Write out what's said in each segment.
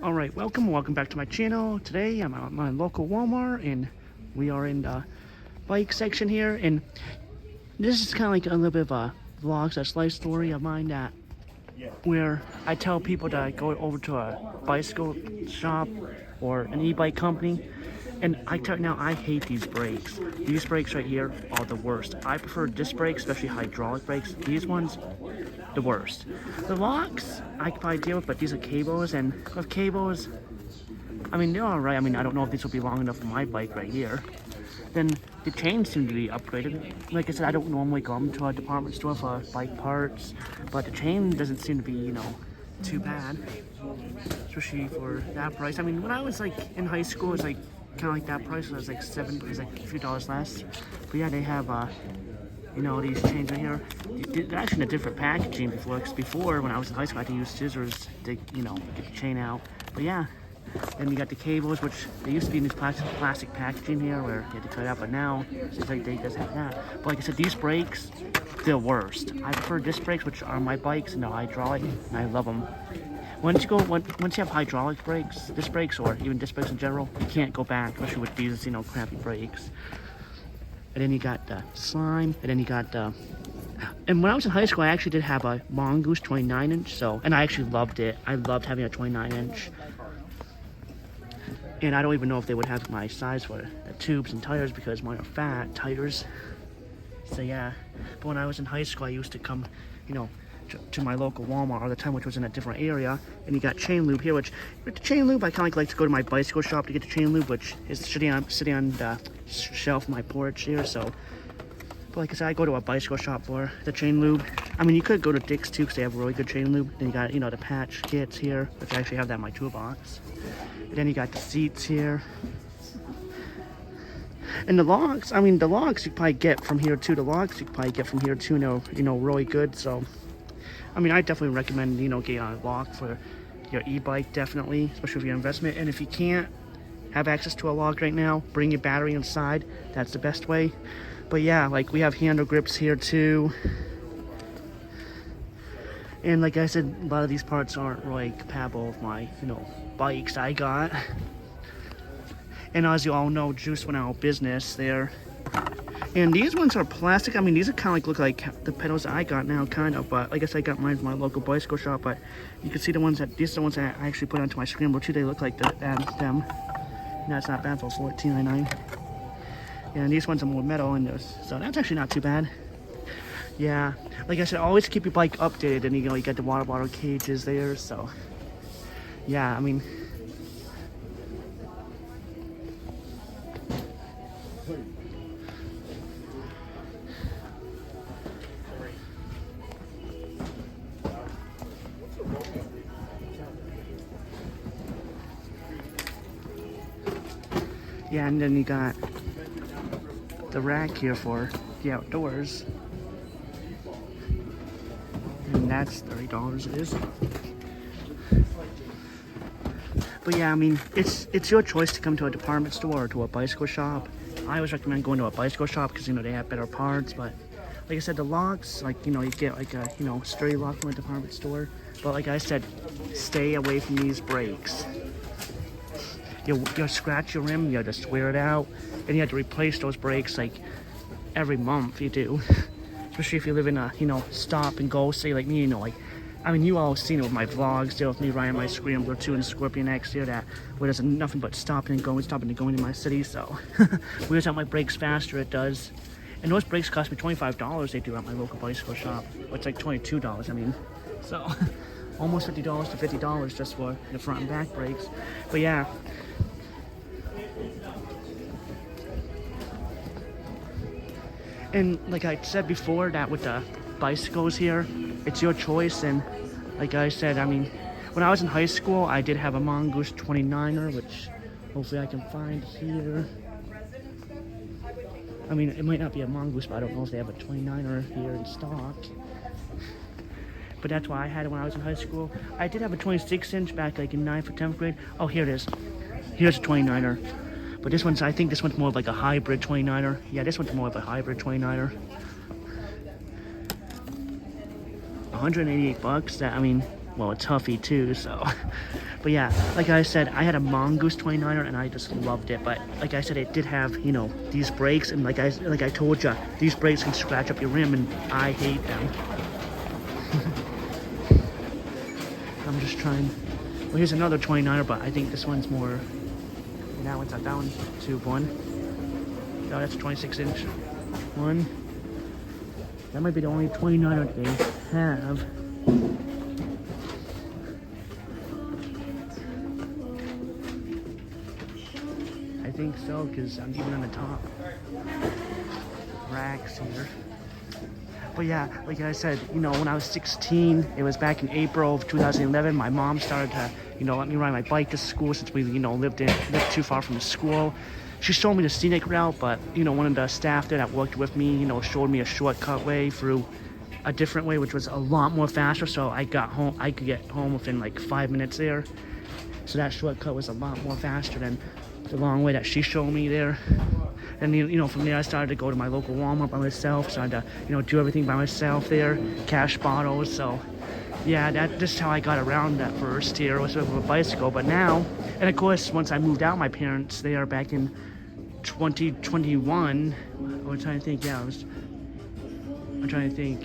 Alright, welcome back to my channel. Today I'm at my local Walmart and we are in the bike section here, and this is kind of like a little bit of a vlog/life story of mine that where I tell people to go over to a bicycle shop or an e-bike company. And I tell you now, I hate these brakes. These brakes right here are the worst. I prefer disc brakes, especially hydraulic brakes. These ones, the worst. The locks, I can probably deal with, but these are cables, and with cables, I mean, they're alright. I mean, I don't know if this will be long enough for my bike right here. Then the chains seem to be upgraded. Like I said, I don't normally go into a department store for bike parts, but the chain doesn't seem to be, too bad. Especially for that price. I mean, when I was like in high school, it was like kind of like that price. It was like it was like a few dollars less. But yeah, they have these chains right here. They're actually in a different packaging before. Because before, when I was in high school, I had to use scissors to get the chain out. But yeah. Then you got the cables, which they used to be in this plastic packaging here where you had to cut it out, but now it seems like they just have that. But like I said, these brakes, they're worst. I prefer disc brakes, which are my bikes, and the hydraulic, and I love them. Once you have hydraulic brakes, disc brakes, or even disc brakes in general, you can't go back, especially with these, crappy brakes. And then you got the slime, and then you got the... And when I was in high school, I actually did have a Mongoose 29-inch, and I actually loved it. I loved having a 29-inch. And I don't even know if they would have my size for the tubes and tires because mine are fat tires. So yeah, but when I was in high school, I used to come, to my local Walmart all the time, which was in a different area. And you got chain lube here, which with the chain lube, I kind of like to go to my bicycle shop to get the chain lube, which is sitting on the shelf of my porch here. So, but like I said, I go to a bicycle shop for the chain lube. I mean, you could go to Dick's too because they have really good chain lube. Then you got, the patch kits here, which I actually have that in my toolbox. And then you got the seats here. And the locks, I mean, the locks you can probably get from here too. The locks you can probably get from here too, really good. So, I mean, I definitely recommend, getting a lock for your e-bike, definitely, especially for your investment. And if you can't have access to a lock right now, bring your battery inside. That's the best way. But yeah, like we have handle grips here too. And like I said, a lot of these parts aren't really compatible with my, bikes I got. And as you all know, Juice went out of business there. And these ones are plastic. I mean, these are kind of look like the pedals that I got now, kind of. But like I said, I got mine from my local bicycle shop. But you can see these are the ones that I actually put onto my scrambler too. They look like them. That's not bad for $14.99. And these ones are more metal in those, so that's actually not too bad. Yeah, like I said, always keep your bike updated, and you got the water bottle cages there, so yeah, I mean, yeah, and then you got the rack here for the outdoors. And that's $30 it is. But yeah, I mean, it's your choice to come to a department store or to a bicycle shop. I always recommend going to a bicycle shop because they have better parts. But like I said, the locks, like you get like a stray lock from a department store. But like I said, stay away from these brakes. You'll scratch your rim, you have to swear it out, and you have to replace those brakes like every month. You do. Especially if you live in a, stop and go city like me, I mean, you all seen it with my vlogs, there with me riding my Scrambler 2 and Scorpion X here, where there's nothing but stopping and going in my city, so wears out my brakes faster, it does. And those brakes cost me $25, they do at my local bicycle shop. It's like $22, I mean, so almost $50 to $50 just for the front and back brakes. But yeah. And like I said before, that with the bicycles here, it's your choice. And like I said, I mean, when I was in high school, I did have a Mongoose 29er, which hopefully I can find here. I mean, it might not be a Mongoose, but I don't know if they have a 29er here in stock. But that's why I had it when I was in high school. I did have a 26-inch back like in 9th or 10th grade. Oh, here it is. Here's a 29er. But this one's, I think this one's more of like a hybrid 29er. Yeah, this one's more of a hybrid 29er. $188. That, I mean, well, it's huffy too, so. But yeah, like I said, I had a Mongoose 29er and I just loved it. But like I said, it did have, you know, these brakes, and like I told you, these brakes can scratch up your rim, and I hate them. I'm just trying. Well, here's another 29er, but I think this one's more. That one's not that one. Tube one. Oh, that's a 26-inch one. That might be the only 29er they have. I think so, because I'm even on the top racks here. But yeah, like I said, you know, when I was 16, it was back in April of 2011, my mom started to, you know, let me ride my bike to school since we, you know, lived too far from the school. She showed me the scenic route, but, you know, one of the staff there that worked with me, you know, showed me a shortcut way through a different way, which was a lot more faster, so I could get home within like 5 minutes there. So that shortcut was a lot more faster than the long way that she showed me there. And, you know, from there I started to go to my local Walmart by myself, started to, you know, do everything by myself there, cash bottles. So yeah, that's just how I got around that first year, was with a bicycle. But now, and of course, once I moved out, my parents, they are back in 2021. I'm trying to think, yeah, I'm trying to think.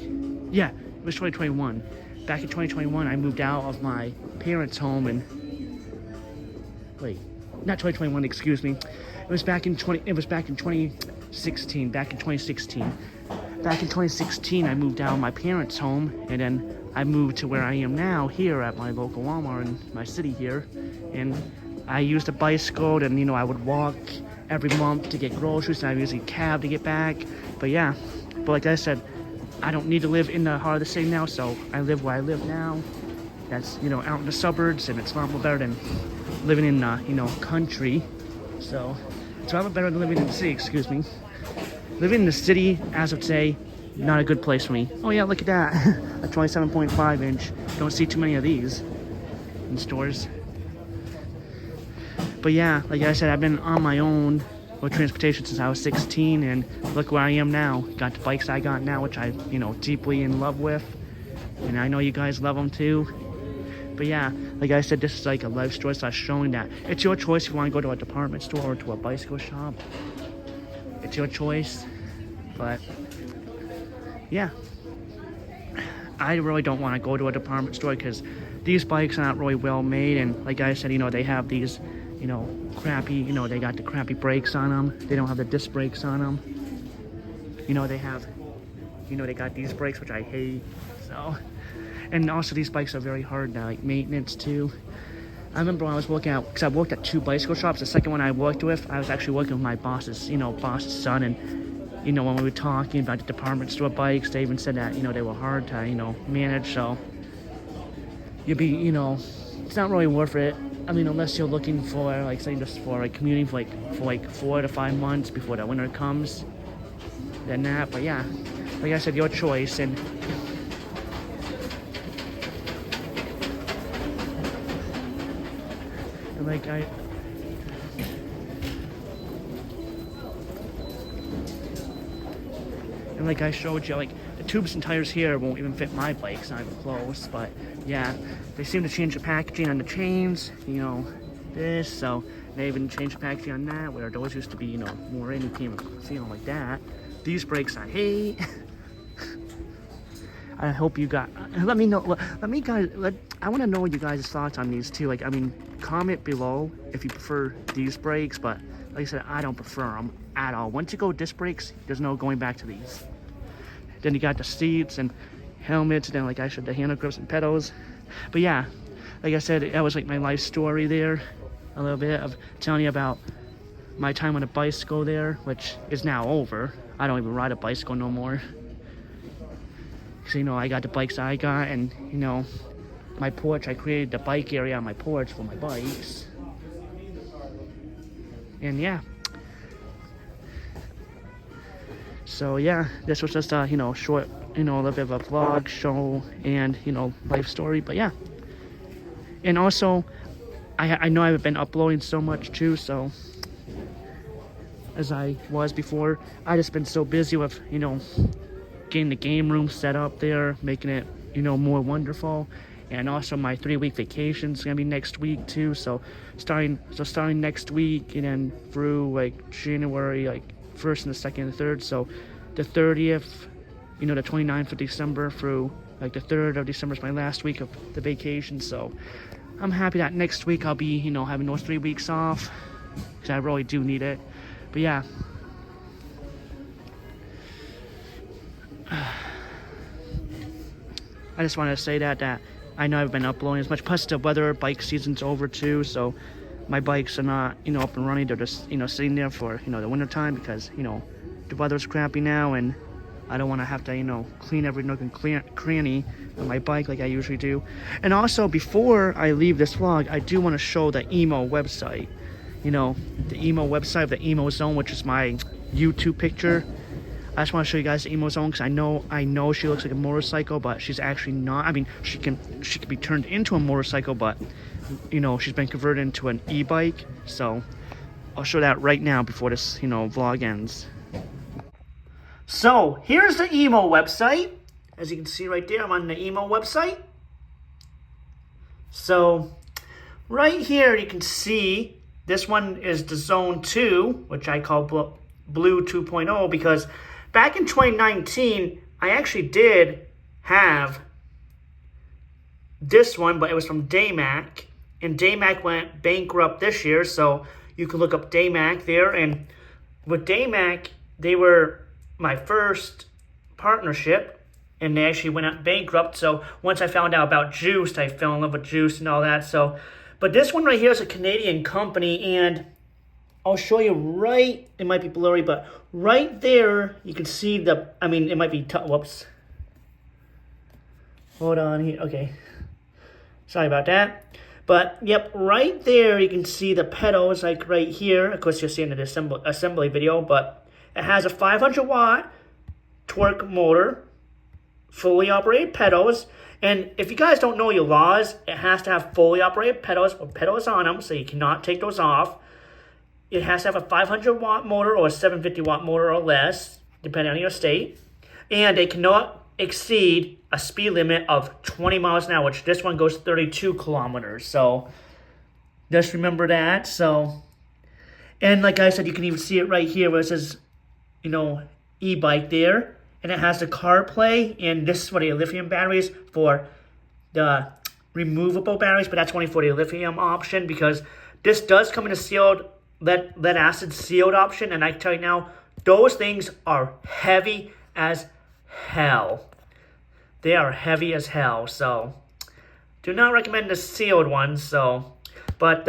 Yeah, it was 2021. Back in 2021, I moved out of my parents' home, and wait, not 2021, excuse me. It was back in 2016. Back in 2016, I moved out of my parents' home, and then I moved to where I am now, here at my local Walmart in my city here. And I used a bicycle, and, you know, I would walk every month to get groceries, and I usually cab to get back. But yeah, but like I said, I don't need to live in the heart of the city now, so I live where I live now. That's, you know, out in the suburbs, and it's a lot more better than living in, you know, country. So it's a lot better than living in the city, excuse me. Living in the city, as of today, not a good place for me. Oh yeah, look at that. A 27.5 inch. Don't see too many of these in stores. But yeah, like I said, I've been on my own with transportation since I was 16, and look where I am now. Got the bikes I got now, which I, you know, deeply in love with. And I know you guys love them too. But yeah, like I said, this is like a life story, so I was showing that it's your choice if you want to go to a department store or to a bicycle shop. It's your choice. But yeah, I really don't want to go to a department store because these bikes are not really well made, and like I said, you know, they have these, you know, crappy, you know, they got the crappy brakes on them. They don't have the disc brakes on them. You know, they have, you know, they got these brakes, which I hate. So, and also these bikes are very hard to, like, maintenance too. I remember when I was working out, because I worked at 2 bicycle shops. The second one I worked with, I was actually working with my boss's, you know, boss's son, and, you know, when we were talking about the department store bikes, they even said that, you know, they were hard to, you know, manage. So you'd be, you know, it's not really worth it. I mean, unless you're looking for, like, say, just for, like, commuting for 4 to 5 months before the winter comes, then that. But yeah, like I said, your choice. And like I showed you, like, the tubes and tires here won't even fit my bikes, not even close. But yeah, they seem to change the packaging on the chains, you know, this. So they even changed the packaging on that, where those used to be, you know, more in, you can't even see them like that. These brakes I hate. I hope you got, let me know, I want to know you guys' thoughts on these too. Like, I mean, comment below if you prefer these brakes, but like I said, I don't prefer them at all. Once you go disc brakes, there's no going back to these. Then you got the seats and helmets, and then, like I said, the handle grips and pedals. But yeah, like I said, that was like my life story there, a little bit of telling you about my time on a bicycle there, which is now over. I don't even ride a bicycle no more. So, you know, I got the bikes I got, and, you know, my porch, I created the bike area on my porch for my bikes. And yeah. So yeah, this was just a, you know, short, you know, a little bit of a vlog show and, you know, life story. But yeah. And also, I know I've been uploading so much too, so as I was before, I just been so busy with, you know, getting the game room set up there, making it, you know, more wonderful. And also my 3-week vacation is gonna be next week too. So starting next week and then through like January, like 1st and the 2nd and the 3rd. So the 30th, the 29th of December through like the 3rd of December is my last week of the vacation. So I'm happy that next week I'll be, having those 3 weeks off because I really do need it. But yeah. I just wanted to say that I know I've been uploading as much. Plus the weather, bike season's over too, so my bikes are not, up and running. They're just, sitting there for, the winter time because, the weather's crappy now and I don't want to have to, clean every nook and cranny on my bike like I usually do. And also, before I leave this vlog, I do want to show the EMMO website. The EMMO website of the EMMO Zone, which is my YouTube picture. I just want to show you guys the EMMO Zone because I know she looks like a motorcycle, but she's actually not. I mean, she can be turned into a motorcycle, but she's been converted into an e-bike. So I'll show that right now before this vlog ends. So here's the EMMO website. As you can see right there, I'm on the EMMO website. So right here you can see this one is the Zone 2, which I call Blue 2.0 because back in 2019, I actually did have this one, but it was from Daymac. And Daymac went bankrupt this year, so you can look up Daymac there. And with Daymac, they were my first partnership, and they actually went out bankrupt. So once I found out about Juiced, I fell in love with Juiced and all that. So, but this one right here is a Canadian company, and I'll show you right, it might be blurry, but right there, you can see it might be, whoops. Hold on here, okay. Sorry about that. But, yep, right there, you can see the pedals, like right here. Of course, you'll see in the assembly video, but it has a 500 watt torque motor, fully operated pedals, and if you guys don't know your laws, it has to have fully operated pedals with pedals on them, so you cannot take those off. It has to have a 500 watt motor or a 750 watt motor or less, depending on your state. And it cannot exceed a speed limit of 20 miles an hour, which this one goes 32 kilometers. So just remember that. So, and like I said, you can even see it right here where it says, e-bike there. And it has the CarPlay, and this is for the lithium batteries for the removable batteries, but that's only for the lithium option because this does come in a sealed lead acid sealed option, and I can tell you now, those things are heavy as hell. They are heavy as hell, so do not recommend the sealed ones. So, but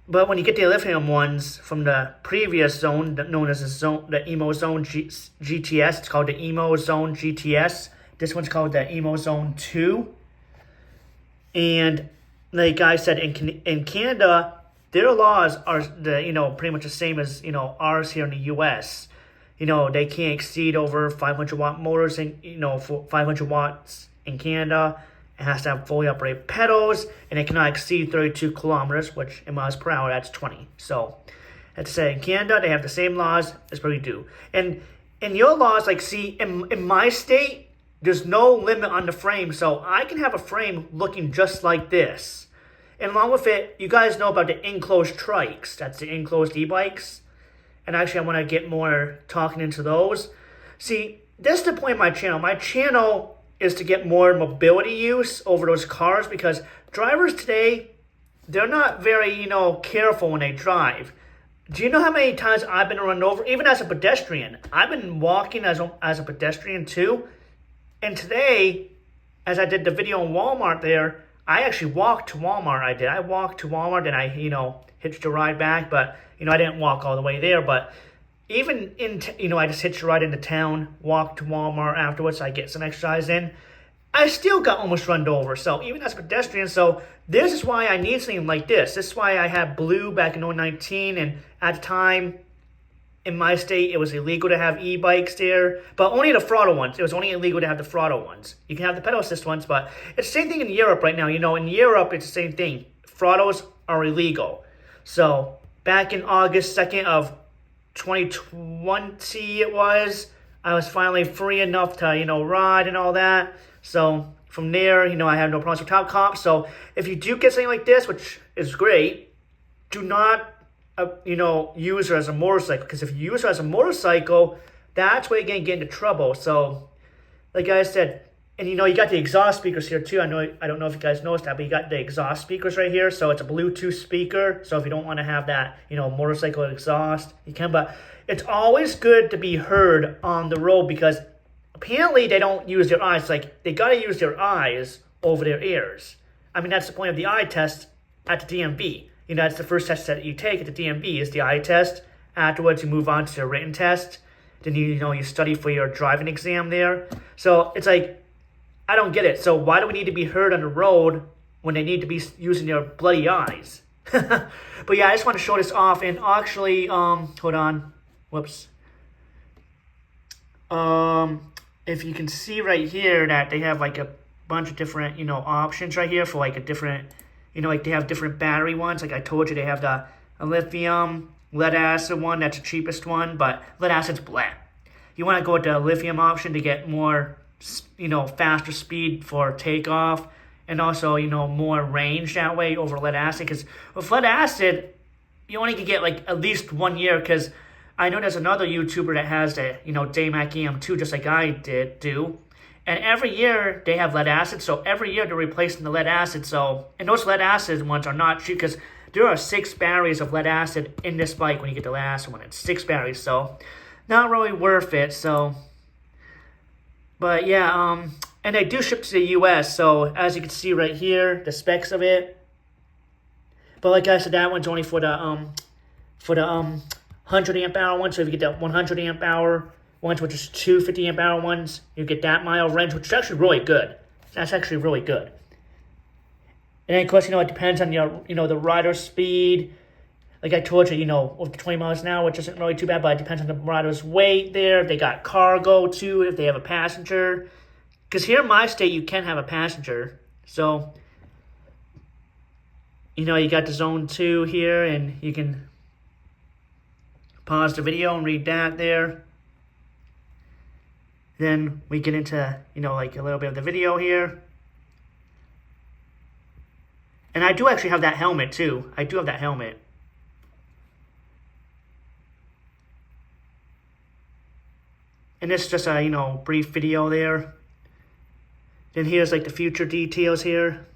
but when you get the lithium ones from the previous zone, known as the EMMO Zone GTS, it's called the EMMO Zone GTS. This one's called the EMMO Zone 2. And like I said, in Canada, their laws are pretty much the same as ours here in the U.S. They can't exceed over 500 watt motors, and for 500 watts in Canada, it has to have fully operated pedals, and it cannot exceed 32 kilometers, which in miles per hour that's 20. So, let's say in Canada they have the same laws as we do, and in your laws, like see in my state. There's no limit on the frame, so I can have a frame looking just like this. And along with it, you guys know about the enclosed trikes. That's the enclosed e-bikes. And actually, I want to get more talking into those. See, this is the point of my channel. My channel is to get more mobility use over those cars because drivers today, they're not very, careful when they drive. Do you know how many times I've been run over, even as a pedestrian? I've been walking as a pedestrian too. And today, as I did the video in Walmart there, I actually walked to Walmart. I walked to Walmart and I, hitched a ride back. But, I didn't walk all the way there. But even I just hitched a ride into town, walked to Walmart afterwards so I get some exercise in. I still got almost run over. So even as a pedestrian, so this is why I need something like this. This is why I had Blue back in 2019. And at the time, in my state, it was illegal to have e-bikes there, but only the throttle ones. It was only illegal to have the throttle ones. You can have the pedal assist ones, but it's the same thing in Europe right now. In Europe, it's the same thing. Throttles are illegal. So back in August 2nd of 2020, I was finally free enough to, ride and all that. So from there, I have no problems with top cops. So if you do get something like this, which is great, do not, use her as a motorcycle. Because if you use her as a motorcycle, that's where you're going to get into trouble. So, like I said, and you got the exhaust speakers here too. I don't know if you guys noticed that, but you got the exhaust speakers right here. So it's a Bluetooth speaker. So if you don't want to have that, motorcycle exhaust, you can. But it's always good to be heard on the road because apparently they don't use their eyes. Like they got to use their eyes over their ears. I mean, that's the point of the eye test at the DMV. That's the first test that you take at the DMV is the eye test. Afterwards, you move on to the written test. Then you study for your driving exam there. So it's like, I don't get it. So why do we need to be heard on the road when they need to be using their bloody eyes? But yeah, I just want to show this off. And actually, hold on. Whoops. If you can see right here that they have like a bunch of different, options right here for like a different, like they have different battery ones. Like I told you, they have the lithium, lead acid one. That's the cheapest one, but lead acid's black. You want to go with the lithium option to get more, faster speed for takeoff and also, more range that way over lead acid. Because with lead acid, you only can get like at least 1 year. Because I know there's another YouTuber that has the, Daymac EM2 just like I do. And every year they have lead acid. So every year they're replacing the lead acid. So, and those lead acid ones are not cheap because there are 6 batteries of lead acid in this bike when you get the lead acid one. It's 6 batteries. So not really worth it. So, but yeah, and they do ship to the US, so as you can see right here, the specs of it. But like I said, that one's only for the 100 amp hour one. So if you get the 100 amp hour ones, which is 250 amp hour ones, you get that mile range, which is actually really good. That's actually really good. And then of course, it depends on your, the rider speed. Like I told you, with 20 miles an hour, which isn't really too bad, but it depends on the rider's weight there. If they got cargo, too, if they have a passenger. Because here in my state, you can have a passenger. So, you got the zone 2 here, and you can pause the video and read that there. Then we get into, like a little bit of the video here. And I do actually have that helmet, too. I do have that helmet. And this is just a, brief video there. Then here's like the future details here.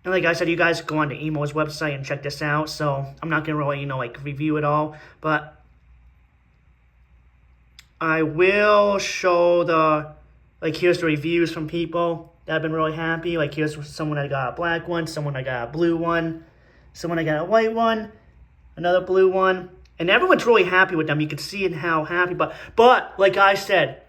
And like I said, you guys go on to EMMO's website and check this out. So I'm not going to really, like review it all. But I will show here's the reviews from people that have been really happy. Like here's someone that got a black one, someone that got a blue one, someone that got a white one, another blue one, and everyone's really happy with them. You can see how happy, but like I said,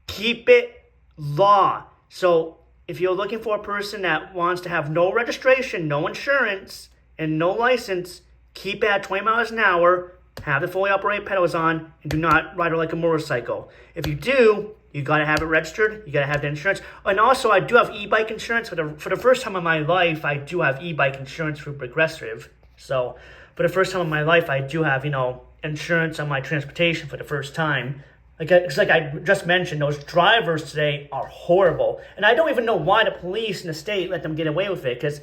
keep it law. So if you're looking for a person that wants to have no registration, no insurance, and no license, keep it at 20 miles an hour, have the fully operated pedals on, and do not ride it like a motorcycle. If you do, you gotta have it registered. You gotta have the insurance. And also, I do have e-bike insurance. For the first time in my life, I do have e-bike insurance through Progressive. So, for the first time in my life, I do have, insurance on my transportation for the first time. It's like I just mentioned, those drivers today are horrible. And I don't even know why the police in the state let them get away with it. Because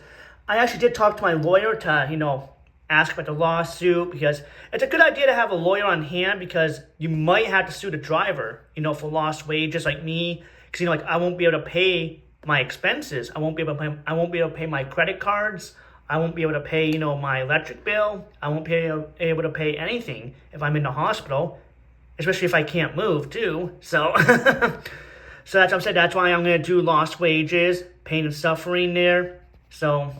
I actually did talk to my lawyer to, ask about the lawsuit, because it's a good idea to have a lawyer on hand because you might have to sue the driver, for lost wages like me. Because, I won't be able to pay my expenses. I won't be able to pay my credit cards. I won't be able to pay, my electric bill. I won't be able to pay anything if I'm in the hospital, especially if I can't move too. So, so that's what I'm saying. That's why I'm going to do lost wages, pain and suffering there. So,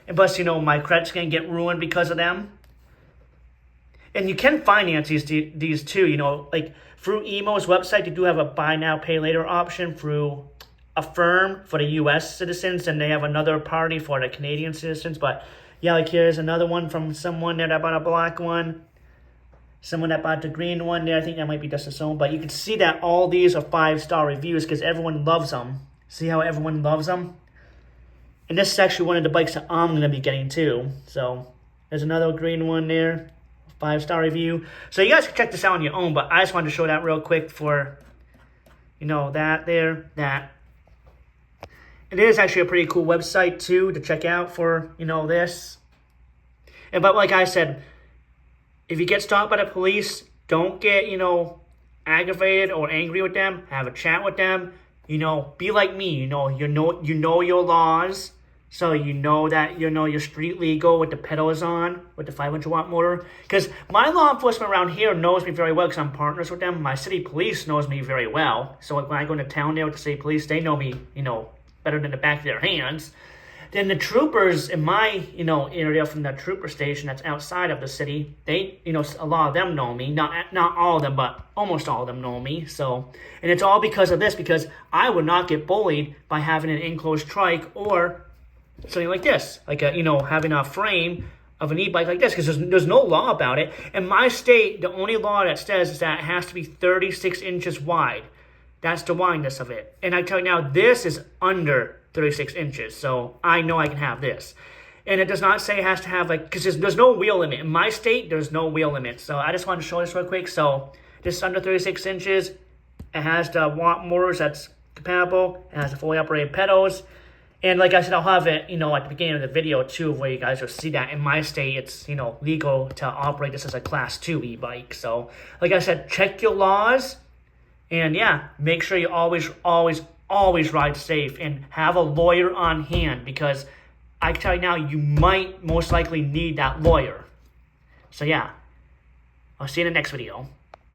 and plus, my credit's going to get ruined because of them. And you can finance these too, like through EMMO's website, they do have a buy now, pay later option through a firm for the U.S. citizens, and they have another party for the Canadian citizens. But yeah, like here's another one from someone there that bought a black one. Someone that bought the green one there. I think that might be just its own. But you can see that all these are 5-star reviews because everyone loves them. See how everyone loves them? And this is actually one of the bikes that I'm going to be getting too. So there's another green one there. 5-star review. So you guys can check this out on your own, but I just wanted to show that real quick for, you know, that. It is actually a pretty cool website too to check out for, you know, this. But like I said, if you get stopped by the police, don't get, you know, aggravated or angry with them. Have a chat with them. You know, be like me. You know your laws. So you know that, you know, you're street legal with the pedals on, with the 500-watt motor. Because my law enforcement around here knows me very well because I'm partners with them. My city police knows me very well. So when I go into town there with the city police, they know me, you know, better than the back of their hands. Then the troopers in my, you know, area from the trooper station that's outside of the city, they, you know, a lot of them know me. Not all of them, but almost all of them know me. So, and it's all because of this, because I would not get bullied by having an enclosed trike or something like this, like a, you know, having a frame of an e-bike like this, because there's no law about it. In my state, the only law that says is that it has to be 36 inches wide. That's the wideness of it. And I tell you now, this is under 36 inches, so I know I can have this. And it does not say it has to have, like, because there's no wheel limit. In my state, there's no wheel limit. So I just wanted to show this real quick. So this is under 36 inches. It has the watt motors that's compatible. It has the fully operated pedals. And like I said, I'll have it, you know, at the beginning of the video too, where you guys will see that in my state, it's, you know, legal to operate this as a Class 2 e-bike. So, like I said, check your laws, and yeah, make sure you always ride safe and have a lawyer on hand, because I can tell you now, you might most likely need that lawyer. So yeah, I'll see you in the next video.